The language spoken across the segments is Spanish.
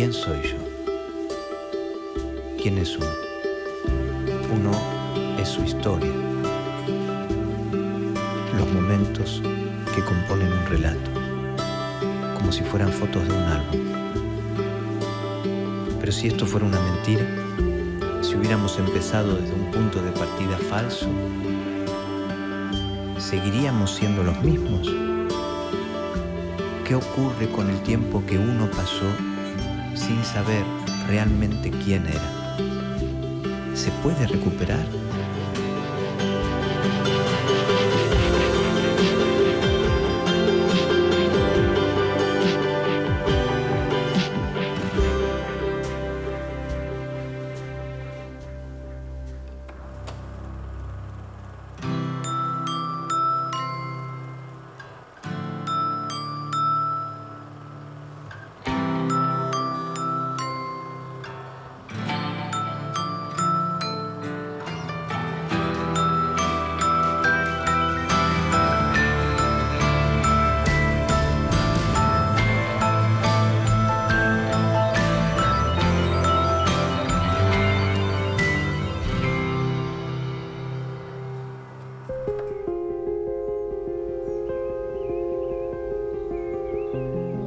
¿Quién soy yo? ¿Quién es uno? Uno es su historia, los momentos que componen un relato, como si fueran fotos de un álbum. Pero si esto fuera una mentira, si hubiéramos empezado desde un punto de partida falso, ¿seguiríamos siendo los mismos? ¿Qué ocurre con el tiempo que uno pasó sin saber realmente quién era? ¿Se puede recuperar?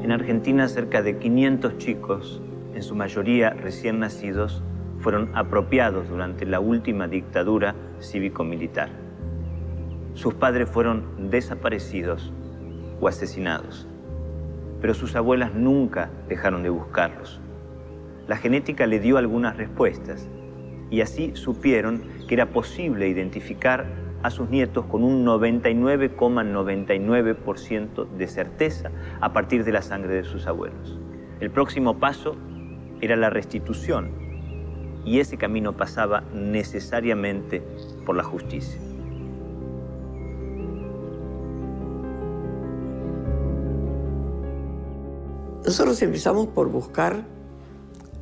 En Argentina, cerca de 500 chicos, en su mayoría recién nacidos, fueron apropiados durante la última dictadura cívico-militar. Sus padres fueron desaparecidos o asesinados, pero sus abuelas nunca dejaron de buscarlos. La genética le dio algunas respuestas y así supieron que era posible identificar a sus nietos con un 99,99% de certeza a partir de la sangre de sus abuelos. El próximo paso era la restitución y ese camino pasaba necesariamente por la justicia. Nosotros empezamos por buscar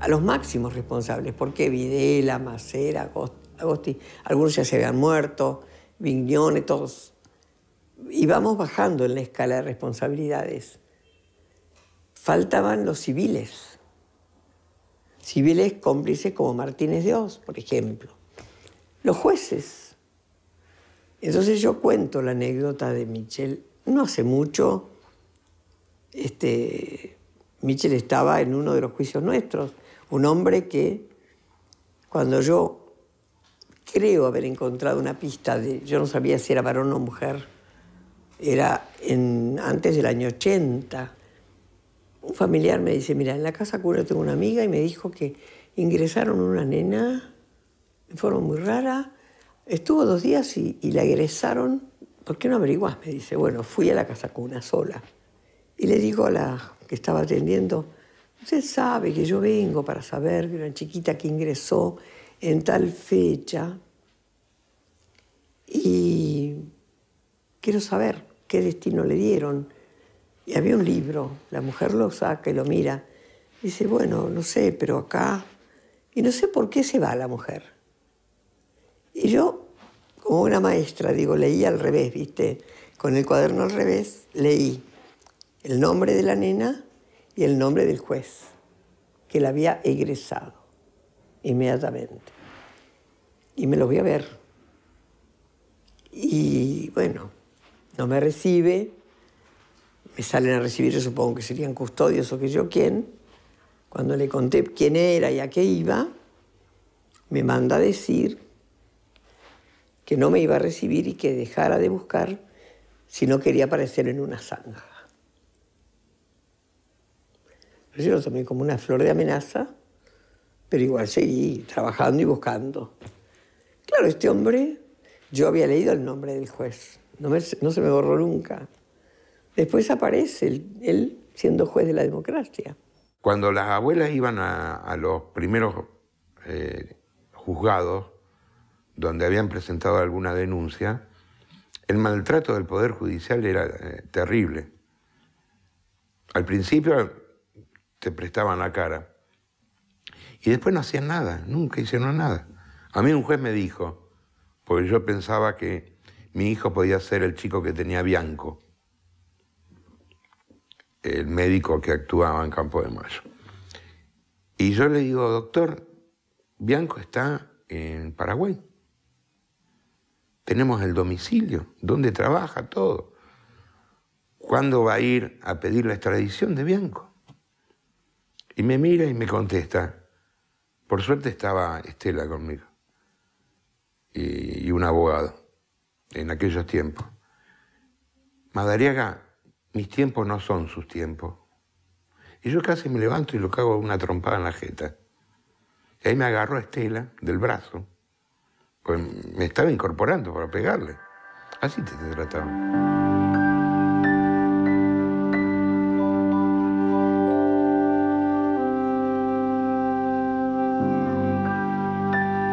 a los máximos responsables, porque Videla, Macera, Agosti, algunos ya se habían muerto, Vignone, todos. Y vamos bajando en la escala de responsabilidades. Faltaban los civiles. Civiles cómplices como Martínez de Oz, por ejemplo. Los jueces. Entonces yo cuento la anécdota de Michel. No hace mucho, Michel estaba en uno de los juicios nuestros. Un hombre que, cuando yo creo haber encontrado una pista yo no sabía si era varón o mujer, era antes del año 80. Un familiar me dice, mira, en la casa cura tengo una amiga y me dijo que ingresaron una nena de forma muy rara, estuvo 2 días y la egresaron. ¿Por qué no averiguás? Me dice, bueno, fui a la casa cuna sola. Y le digo a la que estaba atendiendo, usted sabe que yo vengo para saber de una chiquita que ingresó en tal fecha y quiero saber qué destino le dieron. Y había un libro, la mujer lo saca y lo mira. Dice, bueno, no sé, pero acá... Y no sé por qué se va la mujer. Y yo, como una maestra, digo, leí al revés, ¿viste? Con el cuaderno al revés, leí el nombre de la nena y el nombre del juez, que la había egresado inmediatamente. Y me lo voy a ver. Y bueno, no me recibe, me salen a recibir, yo supongo que serían custodios o que yo quién. Cuando le conté quién era y a qué iba, me manda a decir que no me iba a recibir y que dejara de buscar si no quería aparecer en una zanja. Yo lo tomé como una flor de amenaza, pero igual seguí trabajando y buscando. Claro, este hombre, yo había leído el nombre del juez, no se me borró nunca. Después aparece él siendo juez de la democracia. Cuando las abuelas iban a los primeros juzgados, donde habían presentado alguna denuncia, el maltrato del Poder Judicial era terrible. Al principio te prestaban la cara y después no hacían nada, nunca hicieron nada. A mí un juez me dijo, porque yo pensaba que mi hijo podía ser el chico que tenía Bianco, el médico que actuaba en Campo de Mayo. Y yo le digo, doctor, Bianco está en Paraguay. Tenemos el domicilio, dónde trabaja, todo. ¿Cuándo va a ir a pedir la extradición de Bianco? Y me mira y me contesta. Por suerte estaba Estela conmigo y un abogado en aquellos tiempos. Madariaga, mis tiempos no son sus tiempos. Y yo casi me levanto y lo cago una trompada en la jeta. Y ahí me agarró Estela del brazo, pues me estaba incorporando para pegarle. Así te trataba.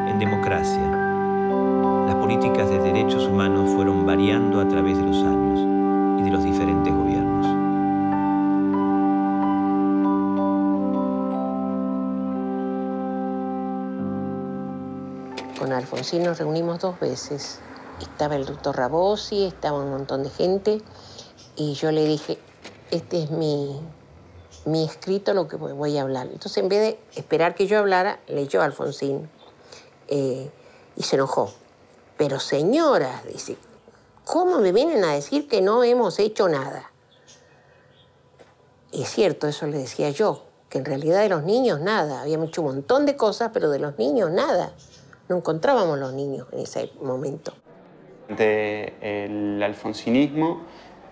En democracia, las políticas de derechos humanos fueron variando a través de los años y de los diferentes gobiernos. Con Alfonsín nos reunimos 2 veces. Estaba el doctor Rabosi, estaba un montón de gente, y yo le dije, este es mi escrito, lo que voy a hablar. Entonces, en vez de esperar que yo hablara, leyó a Alfonsín y se enojó. Pero señora, dice, ¿cómo me vienen a decir que no hemos hecho nada? Y es cierto, eso le decía yo, que en realidad de los niños nada. Habíamos hecho un montón de cosas, pero de los niños nada. No encontrábamos los niños en ese momento. Ante el alfonsinismo,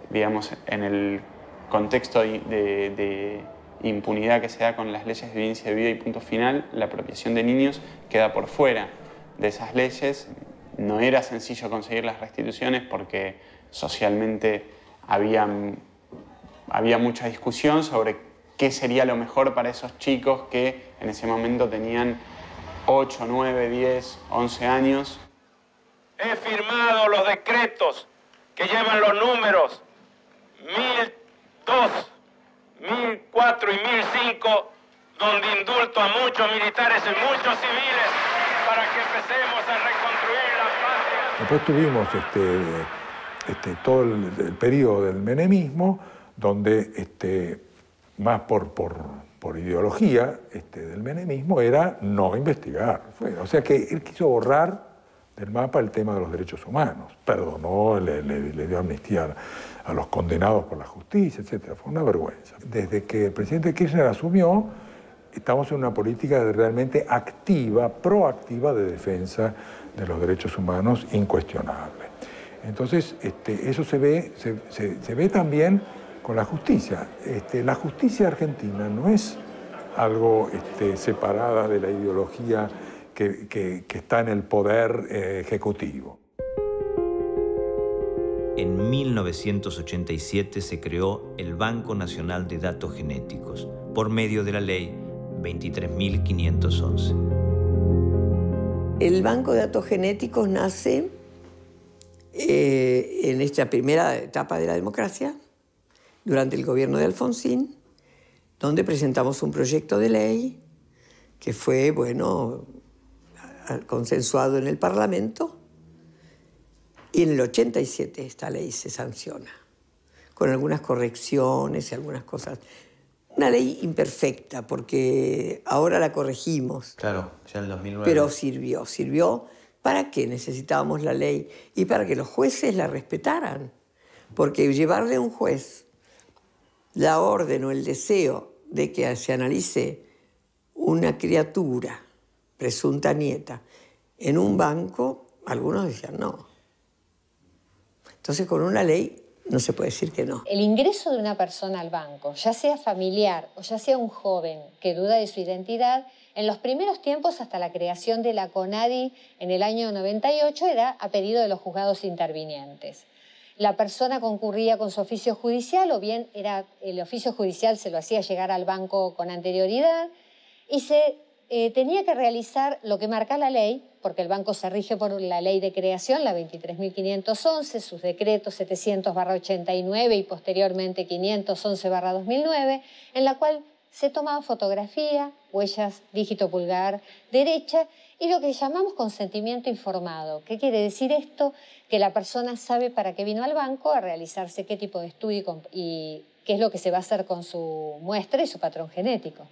digamos, en el contexto de impunidad que se da con las leyes de violencia de vida y punto final, la apropiación de niños queda por fuera de esas leyes. No era sencillo conseguir las restituciones porque socialmente había mucha discusión sobre qué sería lo mejor para esos chicos que en ese momento tenían 8, 9, 10, 11 años. He firmado los decretos que llevan los números 1002, 1004 y 1005, donde indulto a muchos militares y muchos civiles para que empecemos a reconstruir la patria. Después tuvimos todo el periodo del menemismo, donde más por ideología del menemismo era no investigar. O sea que él quiso borrar del mapa el tema de los derechos humanos. Perdonó, le dio amnistía a los condenados por la justicia, etc. Fue una vergüenza. Desde que el presidente Kirchner asumió, estamos en una política realmente activa, proactiva de defensa de los derechos humanos, incuestionable. Entonces, eso se ve también con la justicia. La justicia argentina no es algo separada de la ideología que está en el poder ejecutivo. En 1987 se creó el Banco Nacional de Datos Genéticos por medio de la Ley 23.511. El Banco de Datos Genéticos nace en esta primera etapa de la democracia, durante el gobierno de Alfonsín, donde presentamos un proyecto de ley que fue, consensuado en el Parlamento, y en el 87 esta ley se sanciona, con algunas correcciones y algunas cosas. Una ley imperfecta, porque ahora la corregimos. Claro, ya en el 2009. Pero sirvió para que necesitábamos la ley y para que los jueces la respetaran. Porque llevarle a un juez la orden o el deseo de que se analice una criatura, presunta nieta, en un banco, algunos decían no. Entonces, con una ley no se puede decir que no. El ingreso de una persona al banco, ya sea familiar o ya sea un joven que duda de su identidad, en los primeros tiempos, hasta la creación de la CONADI en el año 98, era a pedido de los juzgados intervinientes. La persona concurría con su oficio judicial, o bien el oficio judicial se lo hacía llegar al banco con anterioridad, y se tenía que realizar lo que marca la ley, porque el banco se rige por la ley de creación, la 23.511, sus decretos 700/89 y posteriormente 511/2009, en la cual se tomaba fotografía, huellas, dígito pulgar, derecha, y lo que llamamos consentimiento informado. ¿Qué quiere decir esto? Que la persona sabe para qué vino al banco, a realizarse qué tipo de estudio y qué es lo que se va a hacer con su muestra y su patrón genético.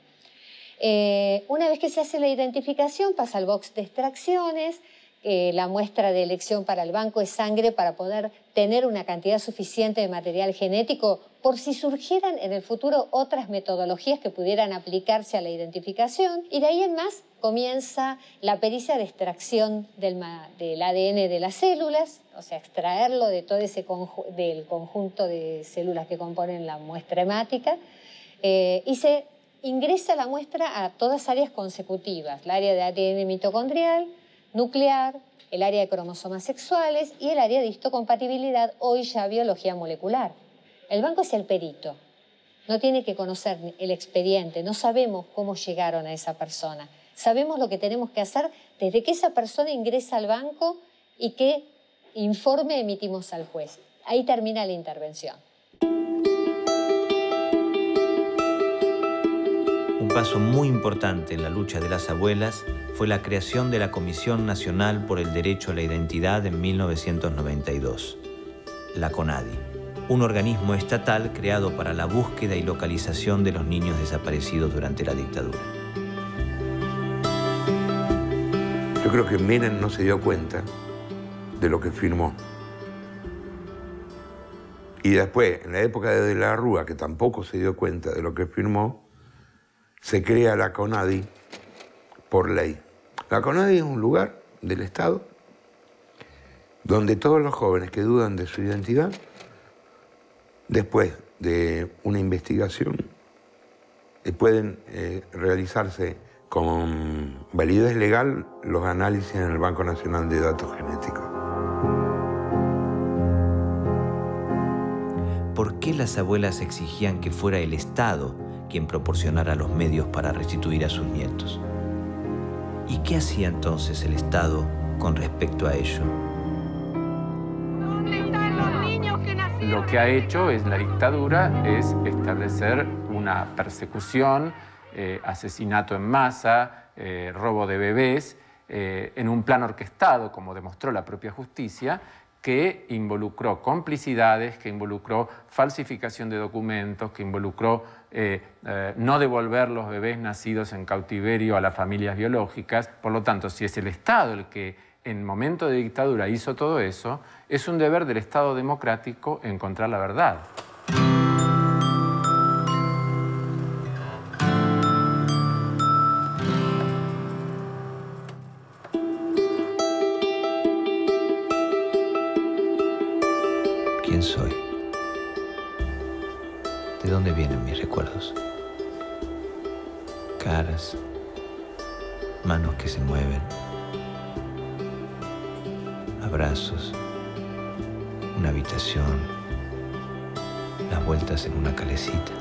Una vez que se hace la identificación, pasa al box de extracciones. La muestra de elección para el banco es sangre para poder tener una cantidad suficiente de material genético por si surgieran en el futuro otras metodologías que pudieran aplicarse a la identificación. Y de ahí en más comienza la pericia de extracción del ADN de las células, o sea, extraerlo de todo ese del conjunto de células que componen la muestra hemática, y se ingresa la muestra a todas áreas consecutivas, el área de ADN mitocondrial, nuclear, el área de cromosomas sexuales y el área de histocompatibilidad, hoy ya biología molecular. El banco es el perito, no tiene que conocer el expediente, no sabemos cómo llegaron a esa persona. Sabemos lo que tenemos que hacer desde que esa persona ingresa al banco y qué informe emitimos al juez. Ahí termina la intervención. Un paso muy importante en la lucha de las abuelas fue la creación de la Comisión Nacional por el Derecho a la Identidad en 1992, la CONADI, un organismo estatal creado para la búsqueda y localización de los niños desaparecidos durante la dictadura. Yo creo que Menem no se dio cuenta de lo que firmó. Y después, en la época de la Rúa, que tampoco se dio cuenta de lo que firmó, se crea la CONADI por ley. La CONADI es un lugar del Estado donde todos los jóvenes que dudan de su identidad, después de una investigación, pueden realizarse con validez legal los análisis en el Banco Nacional de Datos Genéticos. ¿Por qué las abuelas exigían que fuera el Estado quien proporcionara los medios para restituir a sus nietos? ¿Y qué hacía entonces el Estado con respecto a ello? ¿Dónde están los niños que nacieron? Lo que ha hecho la dictadura es establecer una persecución, asesinato en masa, robo de bebés, en un plan orquestado, como demostró la propia justicia, que involucró complicidades, que involucró falsificación de documentos, que involucró no devolver los bebés nacidos en cautiverio a las familias biológicas. Por lo tanto, si es el Estado el que en momento de dictadura hizo todo eso, es un deber del Estado democrático encontrar la verdad. ¿Quién soy? ¿De dónde vienen mis recuerdos? Caras, manos que se mueven, abrazos, una habitación, las vueltas en una calecita,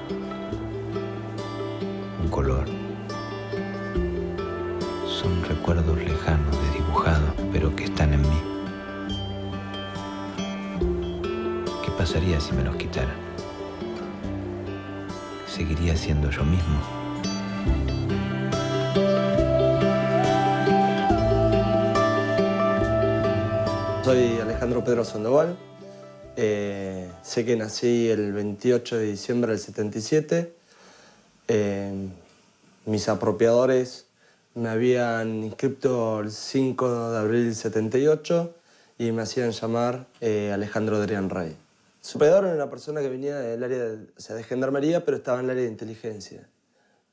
un color. Son recuerdos lejanos, desdibujados, pero que están en mí. ¿Qué pasaría si me los quitaran? ¿Seguiría siendo yo mismo? Soy Alejandro Pedro Sandoval. Sé que nací el 28 de diciembre del 77. Mis apropiadores me habían inscrito el 5 de abril del 78 y me hacían llamar Alejandro Adrián Rey. Su apropiador era una persona que venía del área de gendarmería, pero estaba en el área de inteligencia.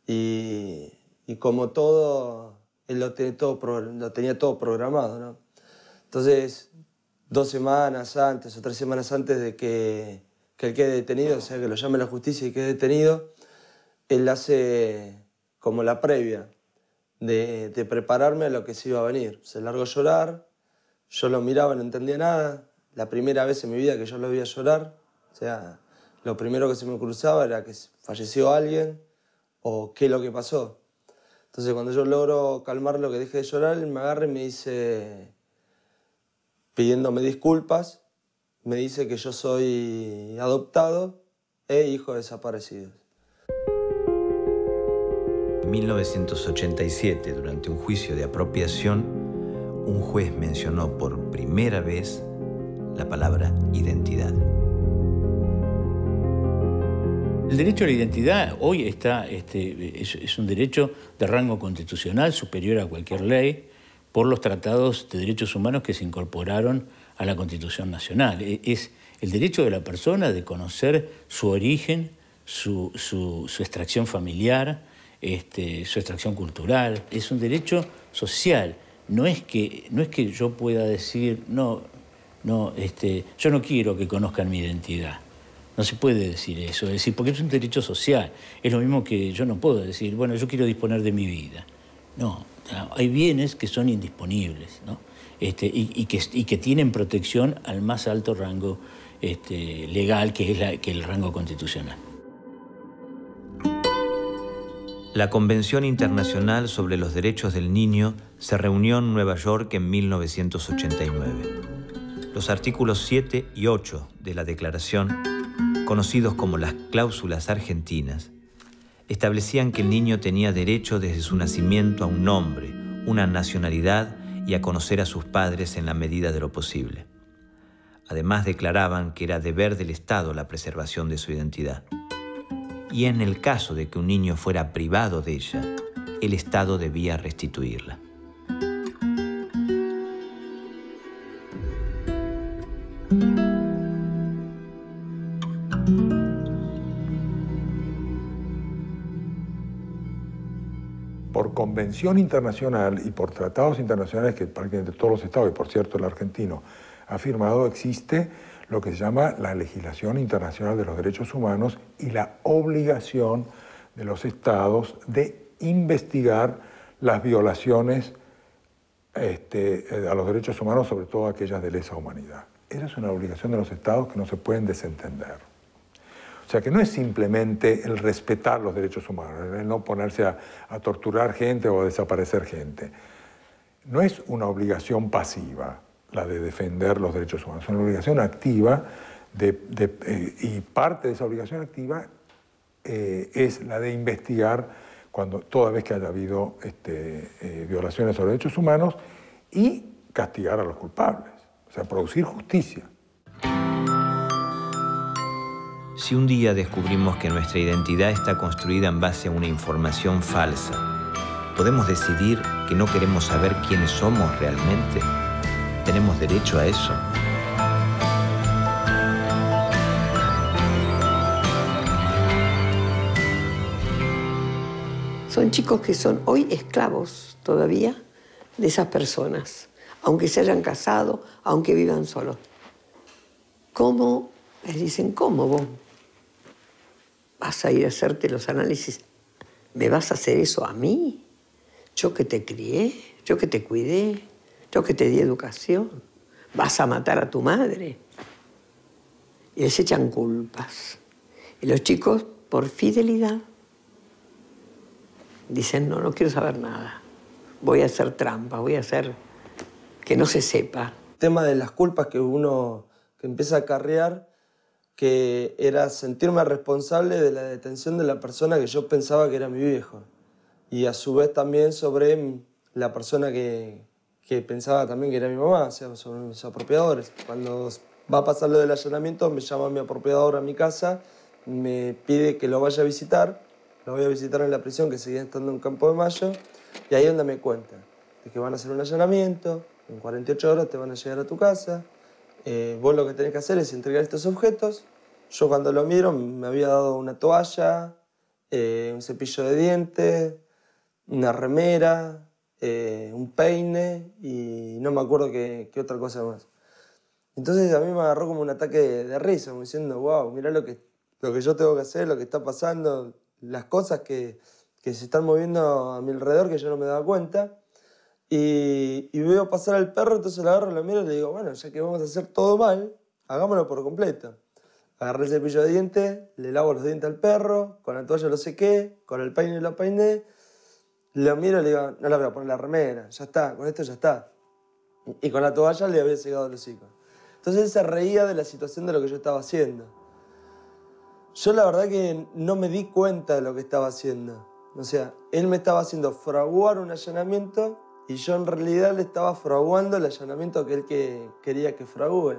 Y como todo, él lo tenía todo programado, ¿no? Entonces, 2 semanas antes o 3 semanas antes de que él quede detenido, o sea, que lo llame la justicia y quede detenido, él hace como la previa de prepararme a lo que se iba a venir. Se largó a llorar, yo lo miraba, no entendía nada. La primera vez en mi vida que yo lo veía llorar, o sea, lo primero que se me cruzaba era que falleció alguien o qué es lo que pasó. Entonces, cuando yo logro calmarlo, que deje de llorar, él me agarra y me dice, pidiéndome disculpas, me dice que yo soy adoptado e hijo de desaparecidos. En 1987, durante un juicio de apropiación, un juez mencionó por primera vez la palabra identidad. El derecho a la identidad hoy es un derecho de rango constitucional superior a cualquier ley por los tratados de derechos humanos que se incorporaron a la Constitución Nacional. Es el derecho de la persona de conocer su origen, su extracción familiar, su extracción cultural. Es un derecho social. No es que yo pueda decir, yo no quiero que conozcan mi identidad. No se puede decir eso, es decir, porque es un derecho social. Es lo mismo que yo no puedo decir, bueno, yo quiero disponer de mi vida. No, hay bienes que son indisponibles, ¿no? Y que tienen protección al más alto rango legal, que es el rango constitucional. La Convención Internacional sobre los Derechos del Niño se reunió en Nueva York en 1989. Los artículos 7 y 8 de la Declaración, conocidos como las cláusulas argentinas, establecían que el niño tenía derecho desde su nacimiento a un nombre, una nacionalidad y a conocer a sus padres en la medida de lo posible. Además, declaraban que era deber del Estado la preservación de su identidad. Y en el caso de que un niño fuera privado de ella, el Estado debía restituirla. Por convención internacional y por tratados internacionales que prácticamente todos los estados, y por cierto el argentino ha firmado, existe lo que se llama la legislación internacional de los derechos humanos y la obligación de los estados de investigar las violaciones a los derechos humanos, sobre todo aquellas de lesa humanidad. Esa es una obligación de los estados que no se pueden desentender. O sea que no es simplemente el respetar los derechos humanos, el no ponerse a torturar gente o a desaparecer gente. No es una obligación pasiva la de defender los derechos humanos, es una obligación activa y parte de esa obligación activa es la de investigar toda vez que haya habido violaciones a los derechos humanos y castigar a los culpables, o sea, producir justicia. Si un día descubrimos que nuestra identidad está construida en base a una información falsa, ¿podemos decidir que no queremos saber quiénes somos realmente? ¿Tenemos derecho a eso? Son chicos que son hoy esclavos todavía de esas personas, aunque se hayan casado, aunque vivan solos. ¿Cómo? Les dicen, ¿cómo vos vas a ir a hacerte los análisis? ¿Me vas a hacer eso a mí? Yo que te crié, yo que te cuidé, yo que te di educación. ¿Vas a matar a tu madre? Y les echan culpas. Y los chicos, por fidelidad, dicen, no quiero saber nada. Voy a hacer trampa, voy a hacer que no se sepa. El tema de las culpas que uno empieza a acarrear, que era sentirme responsable de la detención de la persona que yo pensaba que era mi viejo. Y a su vez también sobre la persona que pensaba también que era mi mamá, o sea, sobre mis apropiadores. Cuando va a pasar lo del allanamiento, me llama mi apropiador a mi casa, me pide que lo vaya a visitar. Lo voy a visitar en la prisión, que seguía estando en Campo de Mayo, y ahí es donde me cuentan de que van a hacer un allanamiento, en 48 horas te van a llegar a tu casa, vos lo que tenés que hacer es entregar estos objetos. Yo cuando lo miro me había dado una toalla, un cepillo de dientes, una remera, un peine y no me acuerdo qué otra cosa más. Entonces a mí me agarró como un ataque de risa, como diciendo, wow, mirá lo que yo tengo que hacer, lo que está pasando, las cosas que se están moviendo a mi alrededor que yo no me daba cuenta. Y veo pasar al perro, entonces lo agarro, lo miro y le digo, bueno, ya que vamos a hacer todo mal, hagámoslo por completo. Agarré el cepillo de dientes, le lavo los dientes al perro, con la toalla lo sequé, con el peine lo peiné, lo miro y le digo, no le voy a poner la remera, ya está, con esto ya está. Y con la toalla le había secado el hocico. Entonces él se reía de la situación de lo que yo estaba haciendo. Yo la verdad que no me di cuenta de lo que estaba haciendo. O sea, él me estaba haciendo fraguar un allanamiento y yo en realidad le estaba fraguando el allanamiento que él quería que fragúe.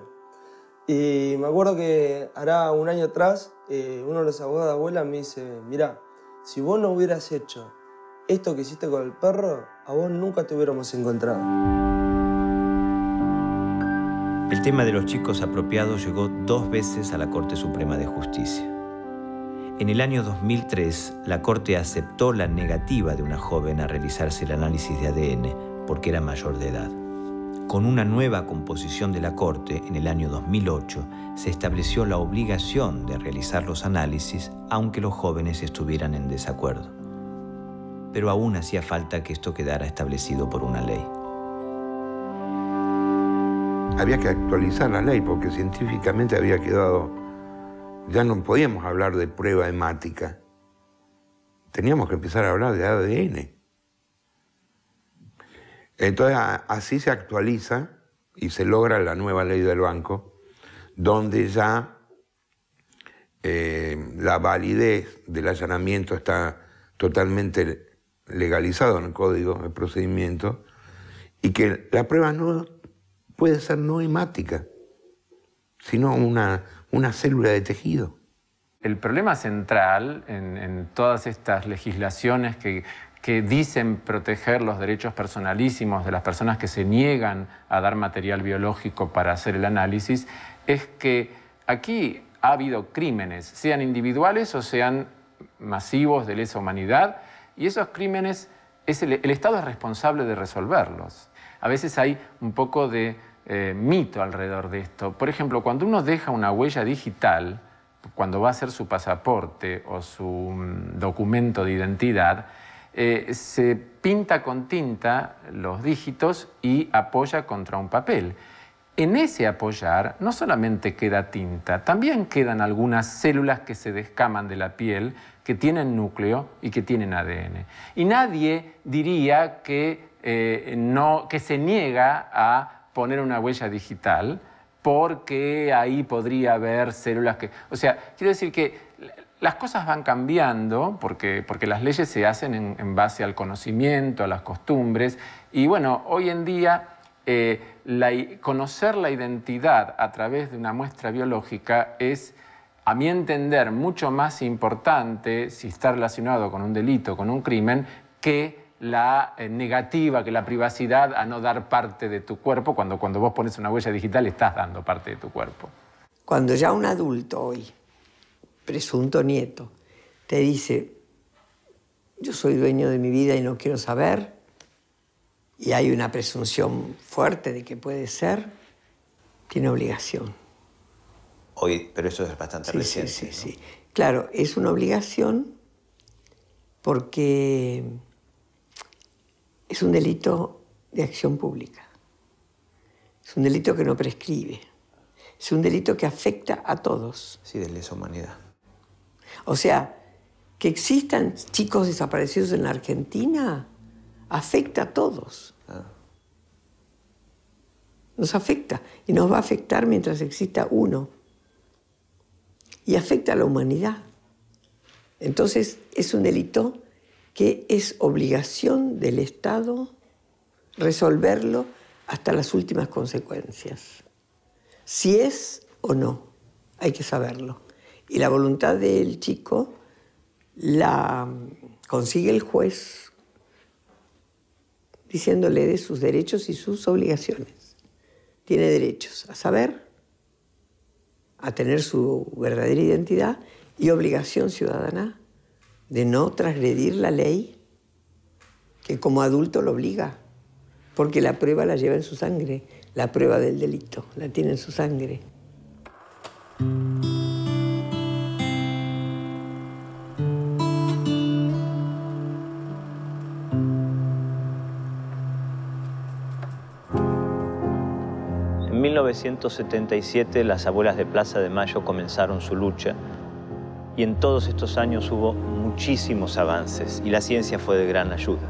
Y me acuerdo que hará un año atrás, uno de los abogados de abuela me dice, mirá, si vos no hubieras hecho esto que hiciste con el perro, a vos nunca te hubiéramos encontrado. El tema de los chicos apropiados llegó 2 veces a la Corte Suprema de Justicia. En el año 2003, la Corte aceptó la negativa de una joven a realizarse el análisis de ADN porque era mayor de edad. Con una nueva composición de la Corte, en el año 2008, se estableció la obligación de realizar los análisis, aunque los jóvenes estuvieran en desacuerdo. Pero aún hacía falta que esto quedara establecido por una ley. Había que actualizar la ley porque científicamente había quedado... Ya no podíamos hablar de prueba hemática. Teníamos que empezar a hablar de ADN. Entonces, así se actualiza y se logra la nueva ley del banco, donde ya la validez del allanamiento está totalmente legalizado en el Código de Procedimiento y que la prueba no puede ser no hemática, sino una célula de tejido. El problema central en todas estas legislaciones que dicen proteger los derechos personalísimos de las personas que se niegan a dar material biológico para hacer el análisis, es que aquí ha habido crímenes, sean individuales o sean masivos de lesa humanidad, y esos crímenes, el Estado es responsable de resolverlos. A veces hay un poco de mito alrededor de esto. Por ejemplo, cuando uno deja una huella digital, cuando va a hacer su pasaporte o su documento de identidad, se pinta con tinta los dígitos y apoya contra un papel. En ese apoyar no solamente queda tinta, también quedan algunas células que se descaman de la piel, que tienen núcleo y que tienen ADN. Y nadie diría que se niega a poner una huella digital porque ahí podría haber células que... O sea, quiero decir que las cosas van cambiando porque las leyes se hacen en base al conocimiento, a las costumbres. Y bueno, hoy en día conocer la identidad a través de una muestra biológica es, a mi entender, mucho más importante si está relacionado con un delito, con un crimen, que la negativa, que la privacidad a no dar parte de tu cuerpo. Cuando vos pones una huella digital estás dando parte de tu cuerpo. Cuando ya un adulto hoy, presunto nieto, te dice, yo soy dueño de mi vida y no quiero saber, y hay una presunción fuerte de que puede ser, tiene obligación. Hoy, pero eso es bastante reciente. Sí, sí, sí. Claro, es una obligación porque es un delito de acción pública. Es un delito que no prescribe. Es un delito que afecta a todos. Sí, de lesa humanidad. O sea, que existan chicos desaparecidos en la Argentina afecta a todos. Ah. Nos afecta y nos va a afectar mientras exista uno. Y afecta a la humanidad. Entonces, es un delito que es obligación del Estado resolverlo hasta las últimas consecuencias. Si es o no, hay que saberlo. Y la voluntad del chico la consigue el juez diciéndole de sus derechos y sus obligaciones. Tiene derechos a saber, a tener su verdadera identidad y obligación ciudadana de no transgredir la ley que como adulto lo obliga, porque la prueba la lleva en su sangre, la prueba del delito la tiene en su sangre. En 1977 las abuelas de Plaza de Mayo comenzaron su lucha y en todos estos años hubo muchísimos avances y la ciencia fue de gran ayuda.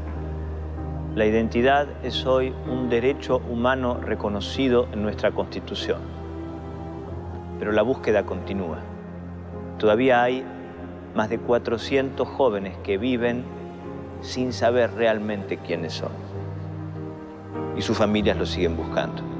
La identidad es hoy un derecho humano reconocido en nuestra Constitución, pero la búsqueda continúa. Todavía hay más de 400 jóvenes que viven sin saber realmente quiénes son y sus familias lo siguen buscando.